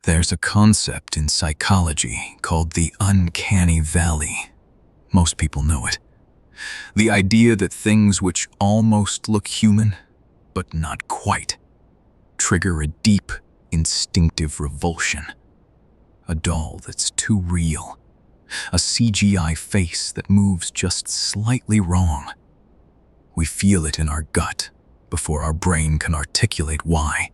There's a concept in psychology called the uncanny valley. Most people know it. The idea that things which almost look human, but not quite, trigger a deep, instinctive revulsion. A doll that's too real. A CGI face that moves just slightly wrong. We feel it in our gut before our brain can articulate why.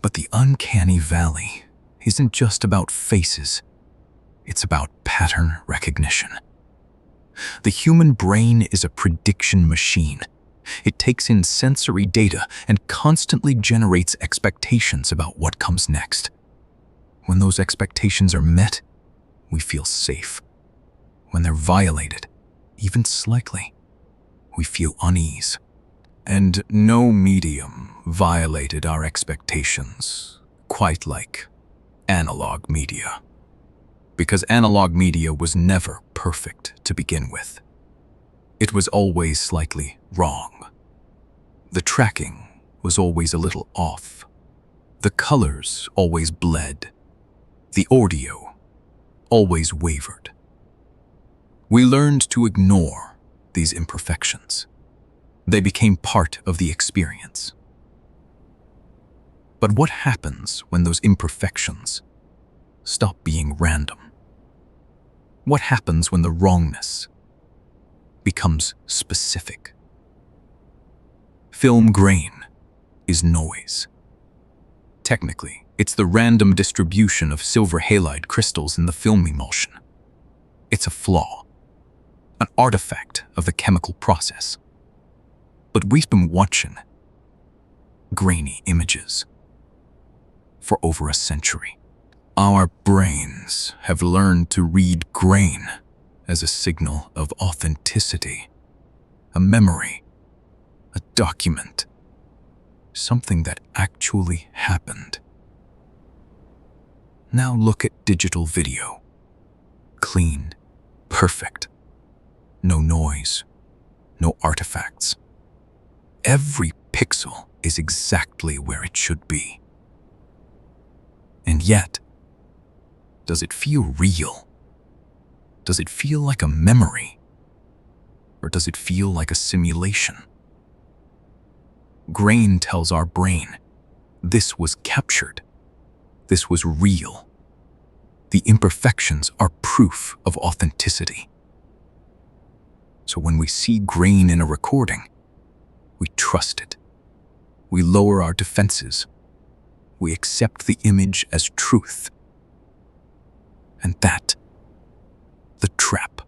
But the uncanny valley isn't just about faces. It's about pattern recognition. The human brain is a prediction machine. It takes in sensory data and constantly generates expectations about what comes next. When those expectations are met, we feel safe. When they're violated, even slightly, we feel unease. And no medium violated our expectations, quite like analog media. Because analog media was never perfect to begin with. It was always slightly wrong. The tracking was always a little off. The colors always bled. The audio always wavered. We learned to ignore these imperfections. They became part of the experience. But what happens when those imperfections stop being random? What happens when the wrongness becomes specific? Film grain is noise. Technically, it's the random distribution of silver halide crystals in the film emulsion. It's a flaw, an artifact of the chemical process. But we've been watching grainy images for over a century. Our brains have learned to read grain as a signal of authenticity, a memory, a document, something that actually happened. Now look at digital video. Clean, perfect, no noise, no artifacts. Every pixel is exactly where it should be. And yet, does it feel real? Does it feel like a memory? Or does it feel like a simulation? Grain tells our brain, this was captured. This was real. The imperfections are proof of authenticity. So when we see grain in a recording, we trust it. We lower our defenses. We accept the image as truth. And that, the trap.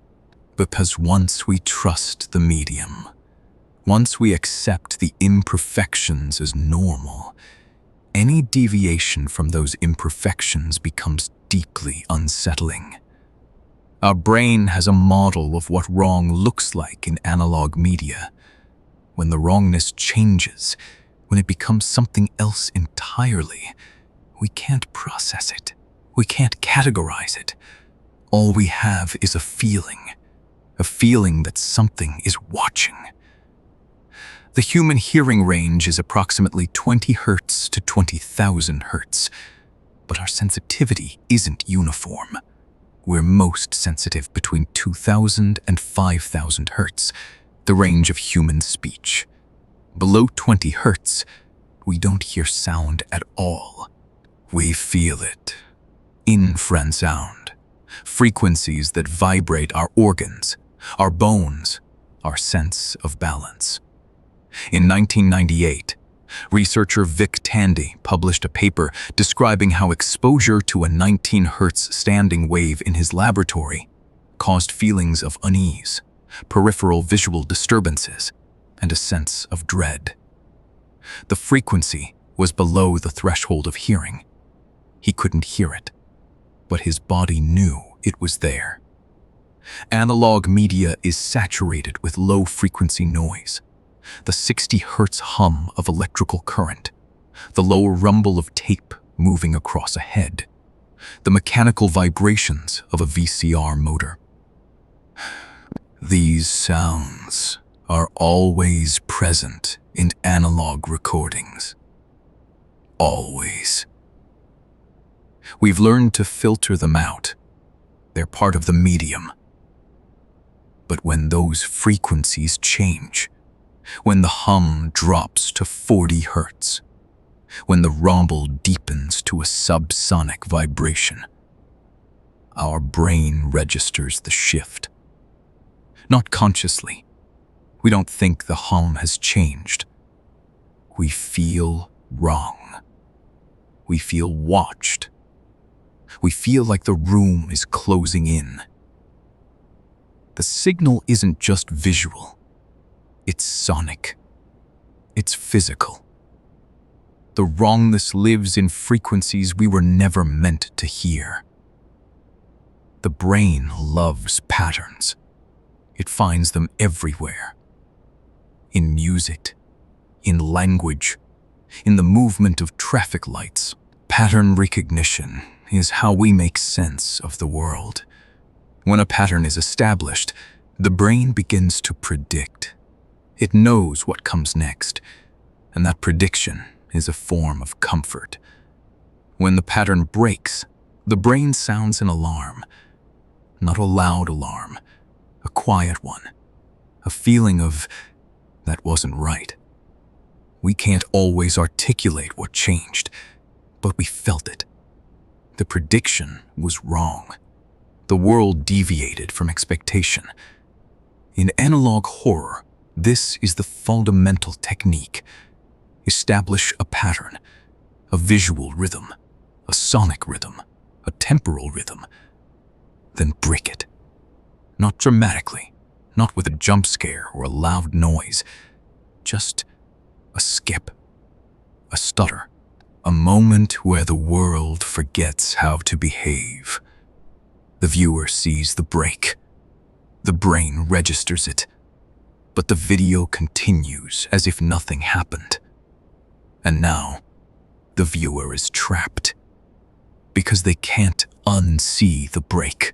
Because once we trust the medium, once we accept the imperfections as normal, any deviation from those imperfections becomes deeply unsettling. Our brain has a model of what wrong looks like in analog media. When the wrongness changes, when it becomes something else entirely, we can't process it. We can't categorize it. All we have is a feeling that something is watching. The human hearing range is approximately 20 Hz to 20,000 Hz, but our sensitivity isn't uniform. We're most sensitive between 2,000 and 5,000 Hz, the range of human speech. Below 20 Hz, we don't hear sound at all. We feel it. Infrasound. Frequencies that vibrate our organs, our bones, our sense of balance. In 1998, researcher Vic Tandy published a paper describing how exposure to a 19 Hz standing wave in his laboratory caused feelings of unease, peripheral visual disturbances, and a sense of dread. The frequency was below the threshold of hearing. He couldn't hear it, but his body knew it was there. Analog media is saturated with low-frequency noise. The 60 Hz hum of electrical current, the lower rumble of tape moving across a head, the mechanical vibrations of a VCR motor. These sounds are always present in analog recordings. always. We've learned to filter them out. They're part of the medium. But when those frequencies change, when the hum drops to 40 hertz, when the rumble deepens to a subsonic vibration, our brain registers the shift. Not consciously. We don't think the hum has changed. We feel wrong. We feel watched. We feel like the room is closing in. The signal isn't just visual. It's sonic. It's physical. The wrongness lives in frequencies we were never meant to hear. The brain loves patterns. It finds them everywhere. In music, in language, in the movement of traffic lights. Pattern recognition is how we make sense of the world. When a pattern is established, the brain begins to predict. It knows what comes next, and that prediction is a form of comfort. When the pattern breaks, the brain sounds an alarm. Not a loud alarm, a quiet one. A feeling of, that wasn't right. We can't always articulate what changed, but we felt it. The prediction was wrong. The world deviated from expectation. In analog horror, this is the fundamental technique. Establish a pattern, a visual rhythm, a sonic rhythm, a temporal rhythm, then break it. Not dramatically, not with a jump scare or a loud noise, just a skip, a stutter, a moment where the world forgets how to behave. The viewer sees the break. The brain registers it, but the video continues as if nothing happened. And now, the viewer is trapped because they can't unsee the break.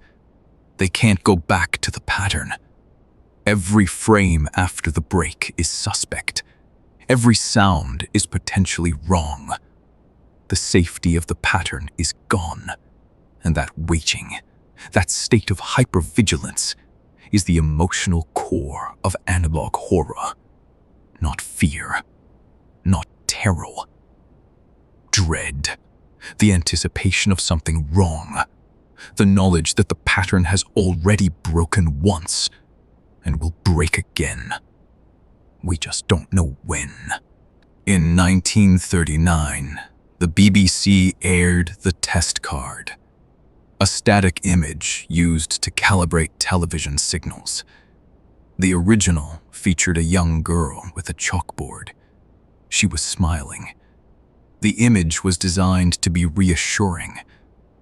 They can't go back to the pattern. Every frame after the break is suspect. Every sound is potentially wrong. The safety of the pattern is gone, and that waiting, that state of hypervigilance, is the emotional core of analog horror. Not fear, not terror. Dread, the anticipation of something wrong, the knowledge that the pattern has already broken once and will break again. We just don't know when. In 1939, the BBC aired The Test Card, a static image used to calibrate television signals. The original featured a young girl with a chalkboard. She was smiling. The image was designed to be reassuring,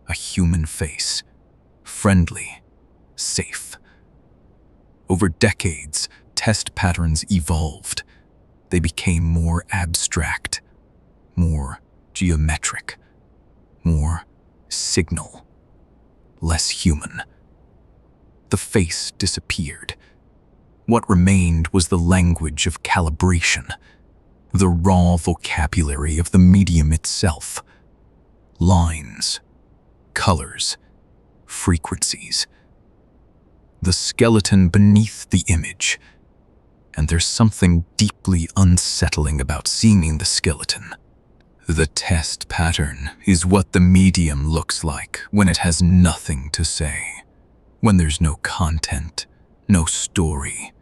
a human face, friendly, safe. Over decades, test patterns evolved. They became more abstract, more geometric, more signal, less human. The face disappeared. What remained was the language of calibration, the raw vocabulary of the medium itself. Lines, colors, frequencies. The skeleton beneath the image. And there's something deeply unsettling about seeing the skeleton. The test pattern is what the medium looks like when it has nothing to say, when there's no content, no story,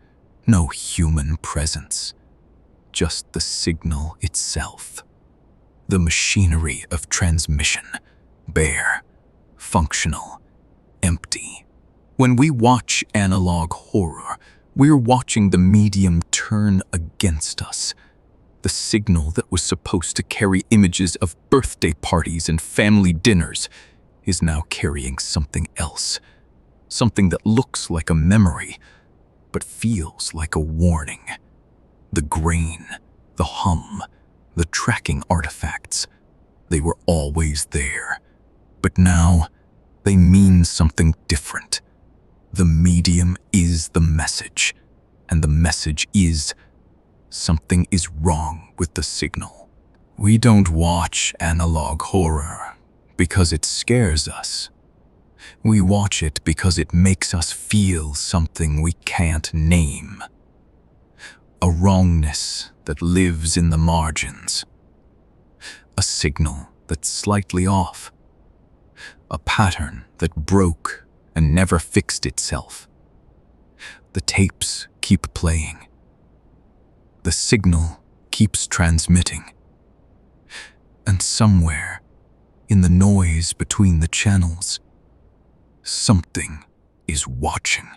no human presence, just the signal itself. The machinery of transmission, bare, functional, empty. When we watch analog horror, we're watching the medium turn against us. The signal that was supposed to carry images of birthday parties and family dinners is now carrying something else. Something that looks like a memory, but feels like a warning. The grain, the hum, the tracking artifacts, they were always there. But now, they mean something different. The medium is the message, and the message is something is wrong with the signal. We don't watch analog horror because it scares us. We watch it because it makes us feel something we can't name. A wrongness that lives in the margins. A signal that's slightly off. A pattern that broke and never fixed itself. The tapes keep playing. The signal keeps transmitting. And somewhere, in the noise between the channels, something is watching.